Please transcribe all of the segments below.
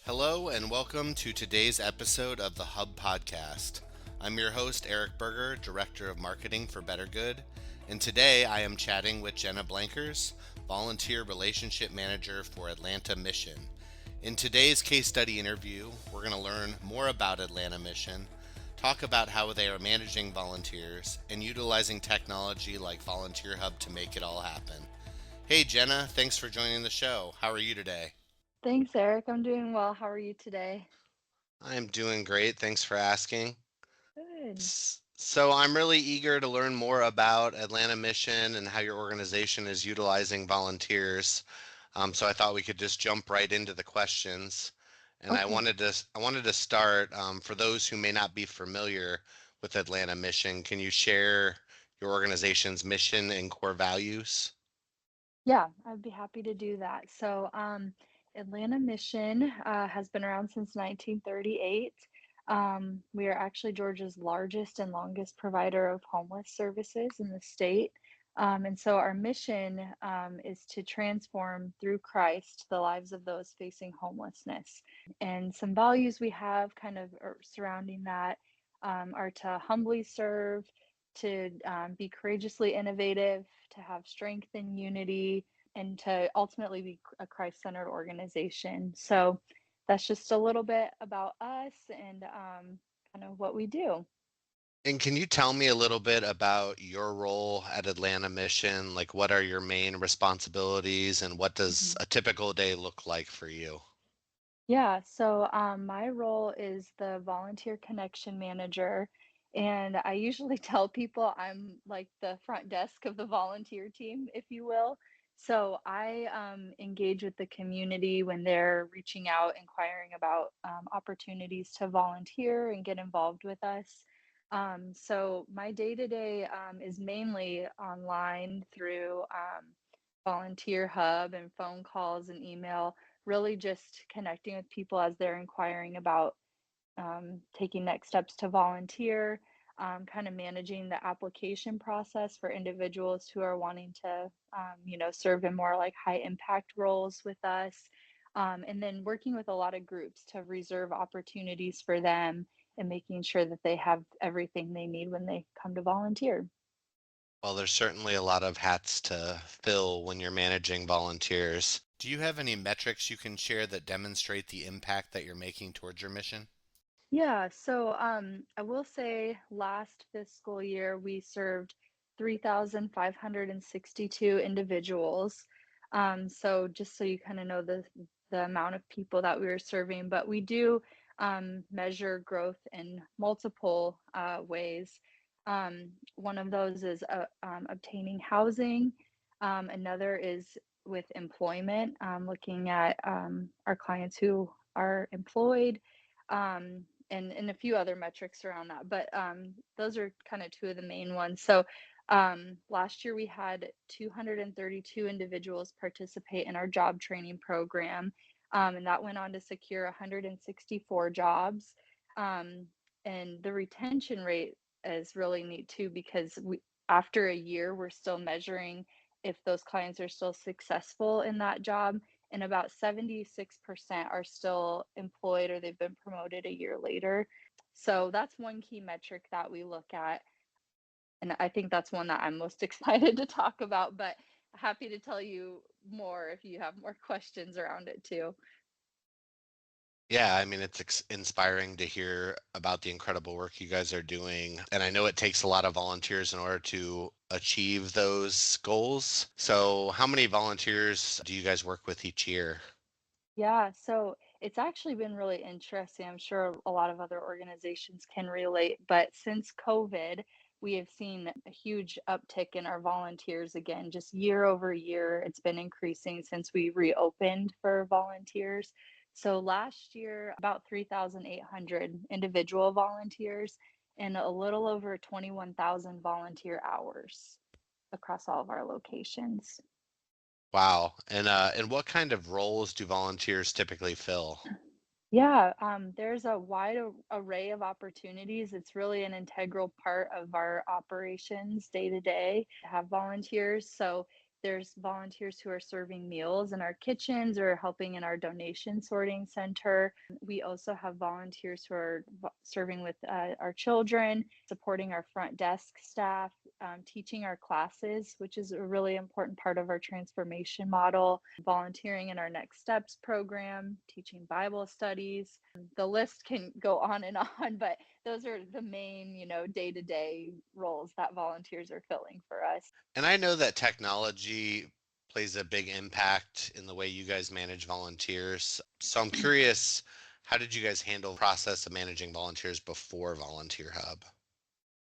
Hello, and welcome to today's episode of the Hub Podcast. I'm your host, Eric Berger, Director of Marketing for Better Good, and today I am chatting with Jenna Blankers, Volunteer Relationship Manager for Atlanta Mission. In today's case study interview, we're going to learn more about Atlanta Mission, talk about how they are managing volunteers, and utilizing technology like VolunteerHub to make it all happen. Hey Jenna, thanks for joining the show. How are you today? Thanks, Eric. I'm doing well. How are you today? I'm doing great. Thanks for asking. Good. So I'm really eager to learn more about Atlanta Mission and how your organization is utilizing volunteers. So I thought we could just jump right into the questions. And I Okay. wanted to I wanted to start for those who may not be familiar with Atlanta Mission. Can you share your organization's mission and core values? Yeah, I'd be happy to do that. Atlanta Mission has been around since 1938. We are actually Georgia's largest and longest provider of homeless services in the state. And so our mission is to transform through Christ the lives of those facing homelessness. And some values we have surrounding that are to humbly serve, to be courageously innovative, to have strength and unity, and to ultimately be a Christ centered organization. So that's just a little bit about us and kind of what we do. And can you tell me a little bit about your role at Atlanta Mission? Like, what are your main responsibilities and what does Mhm. a typical day look like for you? My role is the volunteer connection manager. And I usually tell people I'm like the front desk of the volunteer team, if you will. So I engage with the community when they're reaching out, inquiring about opportunities to volunteer and get involved with us. So my day to day is mainly online through Volunteer Hub and phone calls and email, really just connecting with people as they're inquiring about taking next steps to volunteer, kind of managing the application process for individuals who are wanting to, serve in more like high impact roles with us. And then working with a lot of groups to reserve opportunities for them and making sure that they have everything they need when they come to volunteer. Well, there's certainly a lot of hats to fill when you're managing volunteers. Do you have any metrics you can share that demonstrate the impact that you're making towards your mission? I will say last fiscal year we served 3,562 individuals. So just so you kind of know the amount of people that we were serving, but we do measure growth in multiple ways. One of those is obtaining housing. Another is with employment, looking at our clients who are employed. And a few other metrics around that. But those are kind of two of the main ones. Last year we had 232 individuals participate in our job training program, and that went on to secure 164 jobs. Um, and the retention rate is really neat too because after a year, we're still measuring if those clients are still successful in that job, and about 76% are still employed or they've been promoted a year later. So that's one key metric that we look at. And I think that's one that I'm most excited to talk about, but happy to tell you more if you have more questions around it too. Yeah, I mean, it's inspiring to hear about the incredible work you guys are doing. And I know it takes a lot of volunteers in order to achieve those goals. So, how many volunteers do you guys work with each year? Yeah, so it's actually been really interesting. I'm sure a lot of other organizations can relate, but since COVID, we have seen a huge uptick in our volunteers again, just year over year. It's been increasing since we reopened for volunteers. So last year, about 3,800 individual volunteers and a little over 21,000 volunteer hours across all of our locations. Wow. And what kind of roles do volunteers typically fill? There's a wide array of opportunities. It's really an integral part of our operations day to day to have volunteers. So There's volunteers who are serving meals in our kitchens or helping in our donation sorting center. We also have volunteers who are serving with our children, supporting our front desk staff, teaching our classes, which is a really important part of our transformation model, volunteering in our Next Steps program, teaching Bible studies. The list can go on and on, but those are the main, day-to-day roles that volunteers are filling for us. And I know that technology plays a big impact in the way you guys manage volunteers. So I'm curious, how did you guys handle the process of managing volunteers before Volunteer Hub?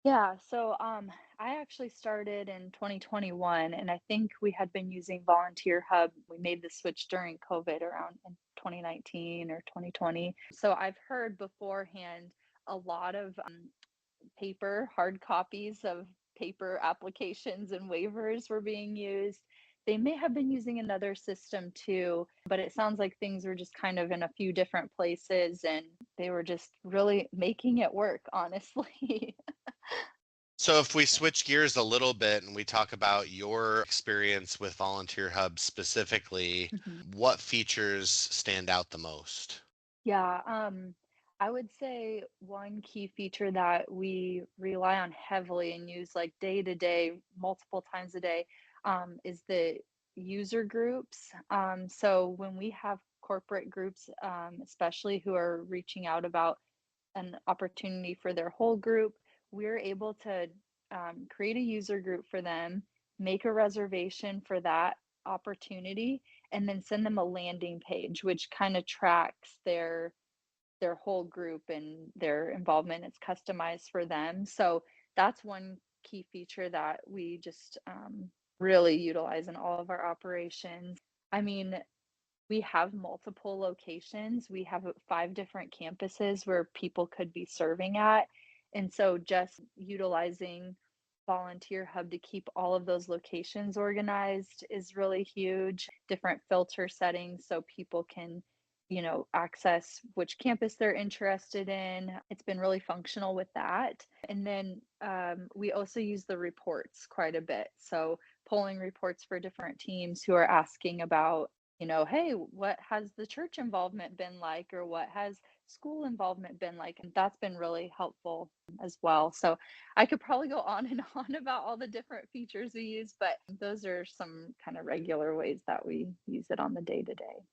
Yeah, so I actually started in 2021, and I think we had been using Volunteer Hub. We made the switch during COVID around in 2019 or 2020. So I've heard beforehand a lot of paper, hard copies of paper applications and waivers were being used. They may have been using another system too, but it sounds like things were just kind of in a few different places and they were just really making it work, honestly. So if we switch gears a little bit and we talk about your experience with Volunteer Hub specifically, Mhm. what features stand out the most? Yeah, I would say one key feature that we rely on heavily and use like day to day, multiple times a day, is the user groups. So when we have corporate groups, especially who are reaching out about an opportunity for their whole group, we're able to create a user group for them, make a reservation for that opportunity, and then send them a landing page, which kind of tracks their whole group and their involvement. It's customized for them. So that's one key feature that we just really utilize in all of our operations. I mean, we have multiple locations. We have 5 different campuses where people could be serving at. And so just utilizing Volunteer Hub to keep all of those locations organized is really huge. Different filter settings so people can, access which campus they're interested in. It's been really functional with that. And then we also use the reports quite a bit. So polling reports for different teams who are asking about, hey, what has the church involvement been like, or what has school involvement been like? And that's been really helpful as well. So I could probably go on and on about all the different features we use, but those are some kind of regular ways that we use it on the day to day.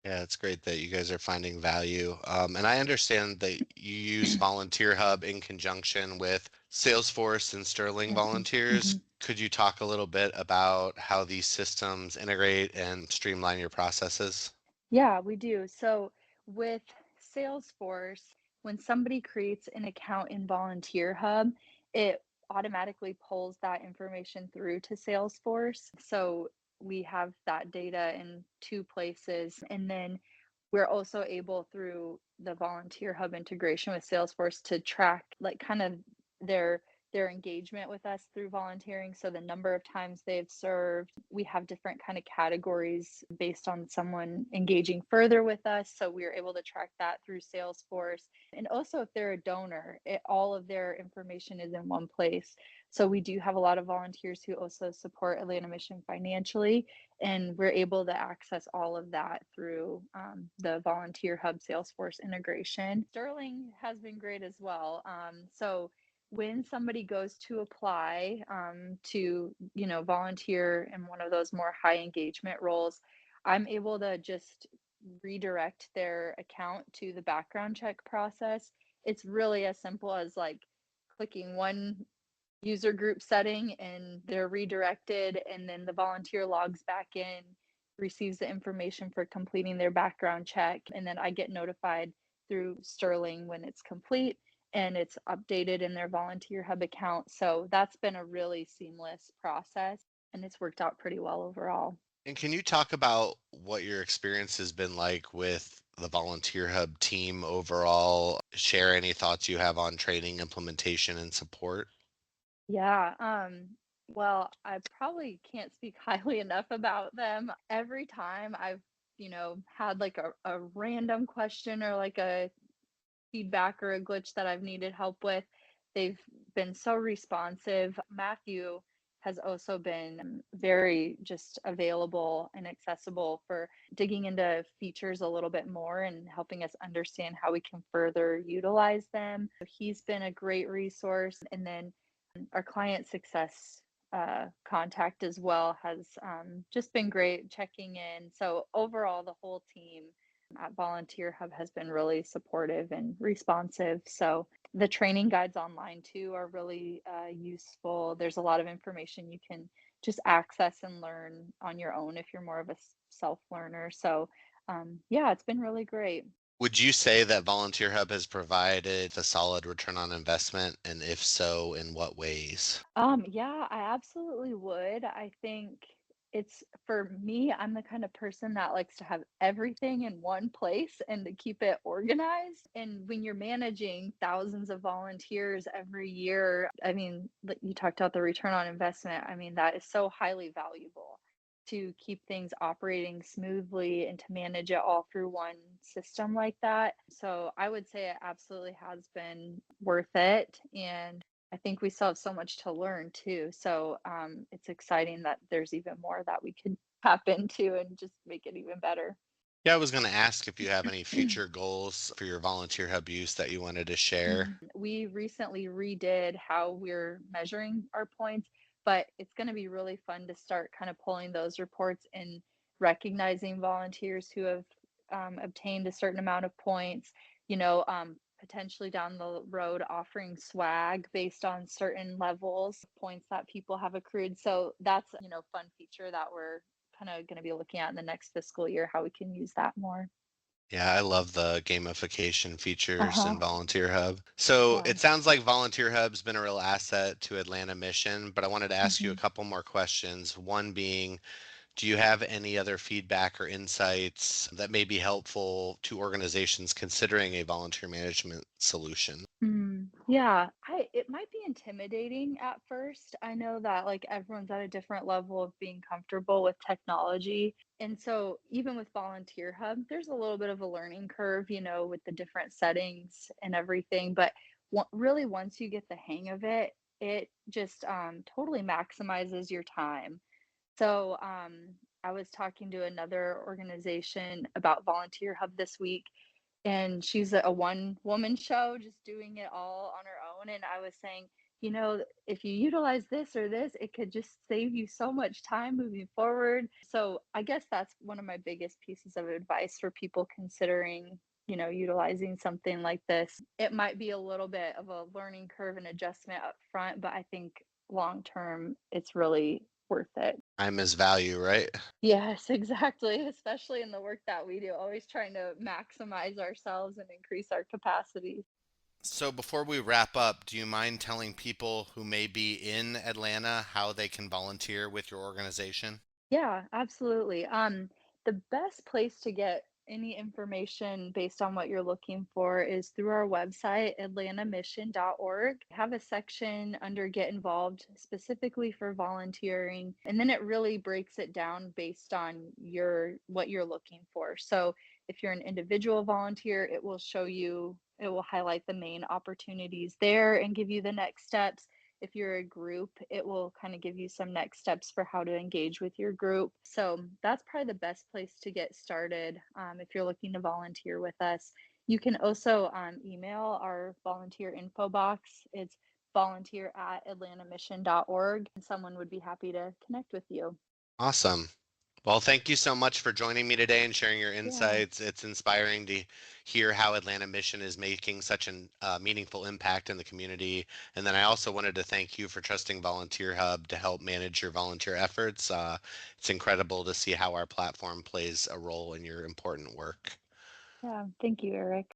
Yeah, it's great that you guys are finding value. And I understand that you use Volunteer Hub in conjunction with Salesforce and Sterling Volunteers. Mhm. Could you talk a little bit about how these systems integrate and streamline your processes? Yeah, we do. So with Salesforce, when somebody creates an account in Volunteer Hub, it automatically pulls that information through to Salesforce. So we have that data in 2 places. And then we're also able through the Volunteer Hub integration with Salesforce to track like kind of their their engagement with us through volunteering. So the number of times they've served, we have different kind of categories based on someone engaging further with us. So we are able to track that through Salesforce. And also if they're a donor, all of their information is in one place. So we do have a lot of volunteers who also support Atlanta Mission financially, and we're able to access all of that through the Volunteer Hub Salesforce integration. Sterling has been great as well. So when somebody goes to apply to volunteer in one of those more high engagement roles, I'm able to just redirect their account to the background check process. It's really as simple as like clicking one user group setting and they're redirected, and then the volunteer logs back in, receives the information for completing their background check, and then I get notified through Sterling when it's complete and it's updated in their Volunteer Hub account. So that's been a really seamless process and it's worked out pretty well overall. And can you talk about what your experience has been like with the Volunteer Hub team overall? Share any thoughts you have on training, implementation, and support? Yeah, well, I probably can't speak highly enough about them. Every time I've, had like a random question or like a feedback or a glitch that I've needed help with, they've been so responsive. Matthew has also been very just available and accessible for digging into features a little bit more and helping us understand how we can further utilize them. So he's been a great resource. And then our client success contact as well has just been great checking in. So overall, the whole team at Volunteer Hub has been really supportive and responsive. So the training guides online too are really useful. There's a lot of information you can just access and learn on your own if you're more of a self learner. So yeah, it's been really great. Would you say that Volunteer Hub has provided a solid return on investment? And if so, in what ways? Yeah, I absolutely would. I think it's for me, I'm the kind of person that likes to have everything in one place and to keep it organized. And when you're managing thousands of volunteers every year, I mean, you talked about the return on investment. I mean, that is so highly valuable to keep things operating smoothly and to manage it all through one system like that. So I would say it absolutely has been worth it. And I think we still have so much to learn too. So it's exciting that there's even more that we could tap into and just make it even better. Yeah, I was going to ask if you have any future goals for your Volunteer Hub use that you wanted to share. We recently redid how we're measuring our points, but it's going to be really fun to start kind of pulling those reports and recognizing volunteers who have obtained a certain amount of points, potentially down the road offering swag based on certain levels, points that people have accrued. So that's, fun feature that we're kind of going to be looking at in the next fiscal year, how we can use that more. Yeah, I love the gamification features in Uh-huh. Volunteer Hub. So Yeah. it sounds like Volunteer Hub's been a real asset to Atlanta Mission, but I wanted to ask you a Mhm. couple more questions. One being, do you have any other feedback or insights that may be helpful to organizations considering a volunteer management solution? Yeah, I it might be intimidating at first. I know that like everyone's at a different level of being comfortable with technology. And so even with Volunteer Hub, there's a little bit of a learning curve, with the different settings and everything, but really once you get the hang of it, it just totally maximizes your time. So, I was talking to another organization about Volunteer Hub this week, and she's a one woman show just doing it all on her own. And I was saying, if you utilize this or this, it could just save you so much time moving forward. So I guess that's one of my biggest pieces of advice for people considering, utilizing something like this. It might be a little bit of a learning curve and adjustment up front, but I think long term, it's really worth it. Time is value, right? Yes, exactly, especially in the work that we do, always trying to maximize ourselves and increase our capacity. So before we wrap up, do you mind telling people who may be in Atlanta how they can volunteer with your organization? Yeah, absolutely. The best place to get any information based on what you're looking for is through our website, atlantamission.org. Have a section under Get Involved specifically for volunteering, and then it really breaks it down based on your what you're looking for. So, if you're an individual volunteer, it will highlight the main opportunities there and give you the next steps. If you're a group, it will kind of give you some next steps for how to engage with your group. So that's probably the best place to get started if you're looking to volunteer with us. You can also email our volunteer info box. It's volunteer@atlantamission.org, and someone would be happy to connect with you. Awesome. Well, thank you so much for joining me today and sharing your Yeah, insights. It's inspiring to hear how Atlanta Mission is making such an meaningful impact in the community. And then I also wanted to thank you for trusting Volunteer Hub to help manage your volunteer efforts. It's incredible to see how our platform plays a role in your important work. yeah. Thank you, Eric.